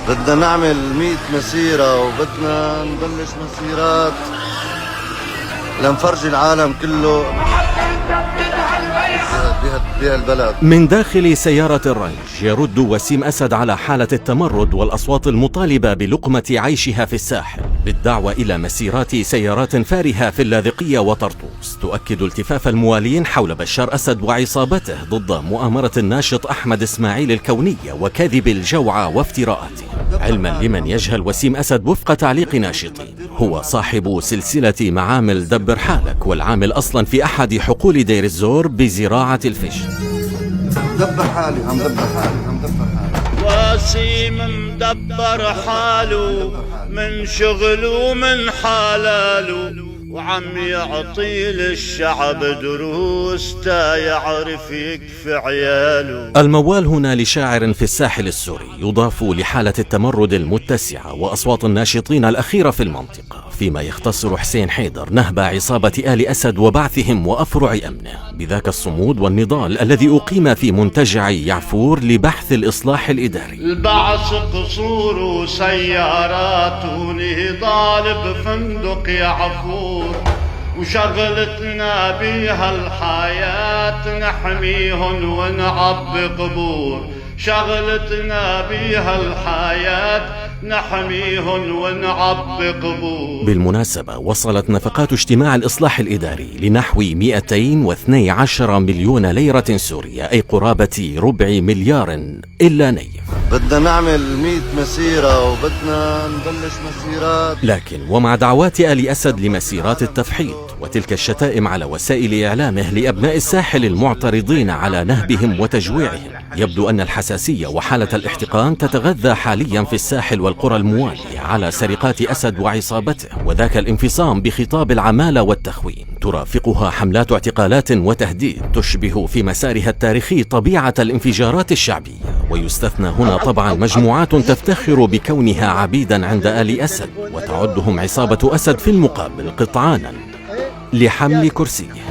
بدنا نعمل 100 مسيرة وبدنا نبلش مسيرات لنفرجي العالم كله بهالبلد. من داخل سيارة الرنج يرد وسيم أسد على حالة التمرد والأصوات المطالبة بلقمة عيشها في الساحل بالدعوة إلى مسيرات سيارات فارهة في اللاذقية وطرطوس تؤكد التفاف الموالين حول بشار أسد وعصابته ضد مؤامرة الناشط أحمد إسماعيل الكونية وكذب الجوعة وافتراءاته، علما لمن يجهل وسيم أسد وفق تعليق ناشطين هو صاحب سلسلة معامل دبر حالك والعامل أصلا في أحد حقول دير الزور بزراعة الفجل. دبر حالي، عم دبر حالي. وسيم مدبر حاله من شغله ومن حلاله، وعم يعطي للشعب دروس تا يعرف يكفي عياله. الموال هنا لشاعر في الساحل السوري يضاف لحالة التمرد المتسعة وأصوات الناشطين الأخيرة في المنطقة، فيما يختصر حسين حيدر نهب عصابة آل أسد وبعثهم وأفرع أمنه بذاك الصمود والنضال الذي أقيم في منتجع يعفور لبحث الإصلاح الإداري. البعث قصور وسيارات ونضال بفندق يعفور، وشغلتنا بيها الحياة نحميهن ونعبي قبور. شغلتنا بيها الحياة نحميهن ونعبي قبور. بالمناسبة وصلت نفقات اجتماع الإصلاح الإداري لنحو 212 مليون ليرة سورية، أي قرابة ربع مليار إلا نيف. بدنا نعمل 100 مسيرة وبدنا نبلش مسيرات. لكن ومع دعوات آل أسد لمسيرات التفحيط وتلك الشتائم على وسائل إعلامه لأبناء الساحل المعترضين على نهبهم وتجويعهم، يبدو أن الحساسية وحالة الاحتقان تتغذى حاليا في الساحل والقرى الموالية على سرقات أسد وعصابته، وذاك الانفصام بخطاب العمالة والتخوين ترافقها حملات اعتقالات وتهديد تشبه في مسارها التاريخي طبيعة الانفجارات الشعبية. ويستثنى هنا طبعا مجموعات تفتخر بكونها عبيدا عند آل أسد وتعدهم عصابة أسد في المقابل قطعانا لحمل كرسيه.